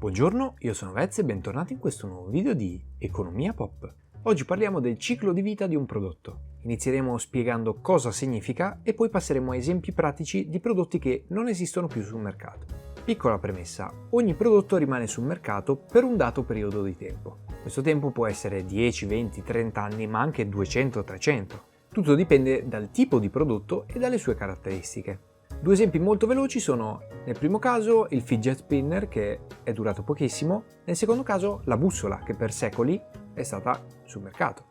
Buongiorno, io sono Vez e bentornati in questo nuovo video di Economia Pop. Oggi parliamo del ciclo di vita di un prodotto. Inizieremo spiegando cosa significa e poi passeremo a esempi pratici di prodotti che non esistono più sul mercato. Piccola premessa, ogni prodotto rimane sul mercato per un dato periodo di tempo. Questo tempo può essere 10, 20, 30 anni, ma anche 200, 300. Tutto dipende dal tipo di prodotto e dalle sue caratteristiche. Due esempi molto veloci sono, nel primo caso, il fidget spinner che è durato pochissimo, nel secondo caso la bussola che per secoli è stata sul mercato.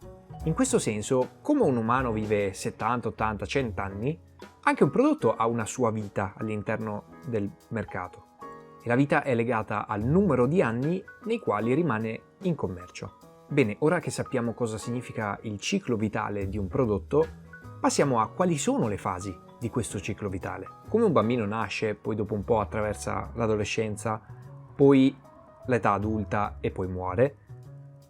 In questo senso, come un umano vive 70, 80, 100 anni, anche un prodotto ha una sua vita all'interno del mercato. E la vita è legata al numero di anni nei quali rimane in commercio. Bene, ora che sappiamo cosa significa il ciclo vitale di un prodotto, passiamo a quali sono le fasi di questo ciclo vitale. Come un bambino nasce, poi dopo un po' attraversa l'adolescenza, poi l'età adulta e poi muore,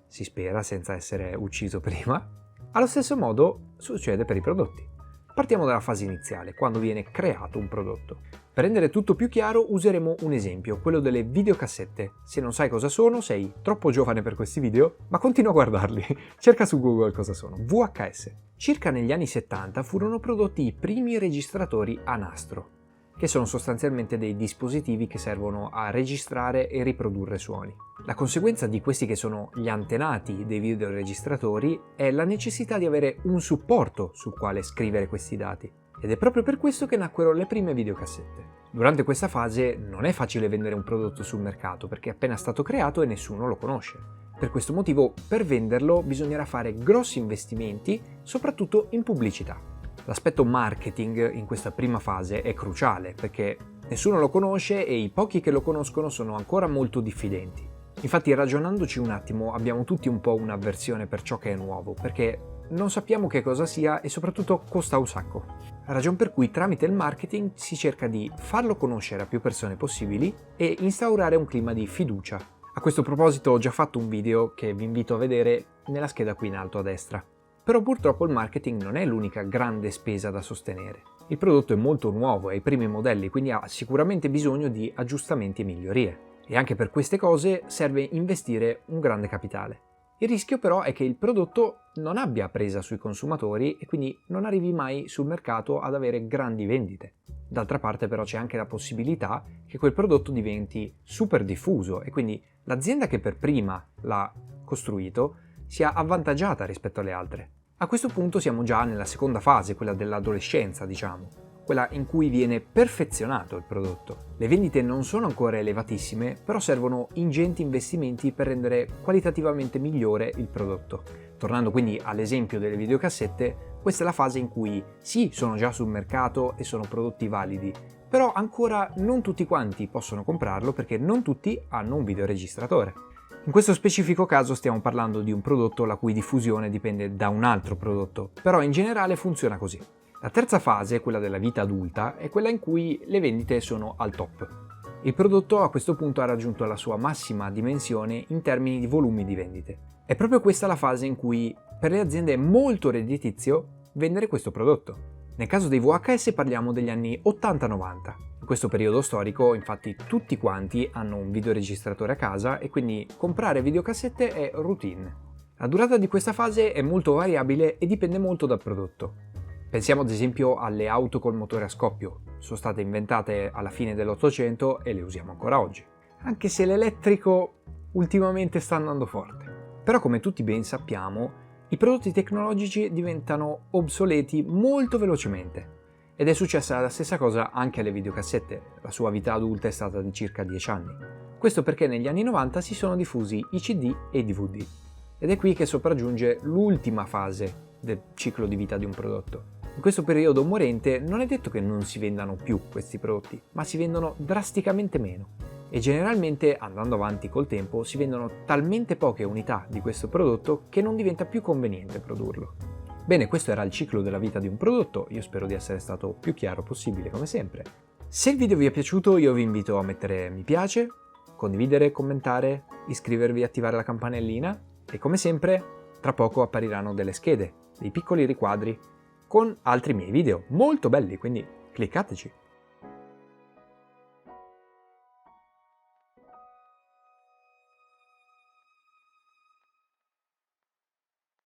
si spera senza essere ucciso prima, allo stesso modo succede per i prodotti. Partiamo dalla fase iniziale, quando viene creato un prodotto. Per rendere tutto più chiaro useremo un esempio, quello delle videocassette. Se non sai cosa sono, sei troppo giovane per questi video, ma continua a guardarli. Cerca su Google cosa sono. VHS. Circa negli anni 70 furono prodotti i primi registratori a nastro, che sono sostanzialmente dei dispositivi che servono a registrare e riprodurre suoni. La conseguenza di questi che sono gli antenati dei videoregistratori è la necessità di avere un supporto sul quale scrivere questi dati. Ed è proprio per questo che nacquero le prime videocassette. Durante questa fase non è facile vendere un prodotto sul mercato perché è appena stato creato e nessuno lo conosce. Per questo motivo, per venderlo bisognerà fare grossi investimenti, soprattutto in pubblicità. L'aspetto marketing in questa prima fase è cruciale perché nessuno lo conosce e i pochi che lo conoscono sono ancora molto diffidenti. Infatti, ragionandoci un attimo, abbiamo tutti un po' un'avversione per ciò che è nuovo, perché non sappiamo che cosa sia e soprattutto costa un sacco. Ragion per cui tramite il marketing si cerca di farlo conoscere a più persone possibili e instaurare un clima di fiducia. A questo proposito ho già fatto un video che vi invito a vedere nella scheda qui in alto a destra. Però purtroppo il marketing non è l'unica grande spesa da sostenere. Il prodotto è molto nuovo, è ai primi modelli, quindi ha sicuramente bisogno di aggiustamenti e migliorie. E anche per queste cose serve investire un grande capitale. Il rischio però è che il prodotto non abbia presa sui consumatori e quindi non arrivi mai sul mercato ad avere grandi vendite. D'altra parte però c'è anche la possibilità che quel prodotto diventi super diffuso e quindi l'azienda che per prima l'ha costruito sia avvantaggiata rispetto alle altre. A questo punto siamo già nella seconda fase, quella dell'adolescenza, diciamo, quella in cui viene perfezionato il prodotto. Le vendite non sono ancora elevatissime, però servono ingenti investimenti per rendere qualitativamente migliore il prodotto. Tornando quindi all'esempio delle videocassette, questa è la fase in cui sì, sono già sul mercato e sono prodotti validi, però ancora non tutti quanti possono comprarlo perché non tutti hanno un videoregistratore. In questo specifico caso stiamo parlando di un prodotto la cui diffusione dipende da un altro prodotto, però in generale funziona così. La terza fase, quella della vita adulta, è quella in cui le vendite sono al top. Il prodotto a questo punto ha raggiunto la sua massima dimensione in termini di volumi di vendite. È proprio questa la fase in cui per le aziende è molto redditizio vendere questo prodotto. Nel caso dei VHS parliamo degli anni 80-90. In questo periodo storico, infatti, tutti quanti hanno un videoregistratore a casa e quindi comprare videocassette è routine. La durata di questa fase è molto variabile e dipende molto dal prodotto. Pensiamo ad esempio alle auto col motore a scoppio. Sono state inventate alla fine dell'Ottocento e le usiamo ancora oggi. Anche se l'elettrico ultimamente sta andando forte. Però come tutti ben sappiamo, i prodotti tecnologici diventano obsoleti molto velocemente. Ed è successa la stessa cosa anche alle videocassette. La sua vita adulta è stata di circa 10 anni. Questo perché negli anni 90 si sono diffusi i CD e i DVD. Ed è qui che sopraggiunge l'ultima fase del ciclo di vita di un prodotto. In questo periodo morente non è detto che non si vendano più questi prodotti, ma si vendono drasticamente meno. E generalmente, andando avanti col tempo, si vendono talmente poche unità di questo prodotto che non diventa più conveniente produrlo. Bene, questo era il ciclo della vita di un prodotto, io spero di essere stato più chiaro possibile come sempre. Se il video vi è piaciuto io vi invito a mettere mi piace, condividere, commentare, iscrivervi e attivare la campanellina e come sempre tra poco appariranno delle schede, dei piccoli riquadri con altri miei video molto belli, quindi cliccateci.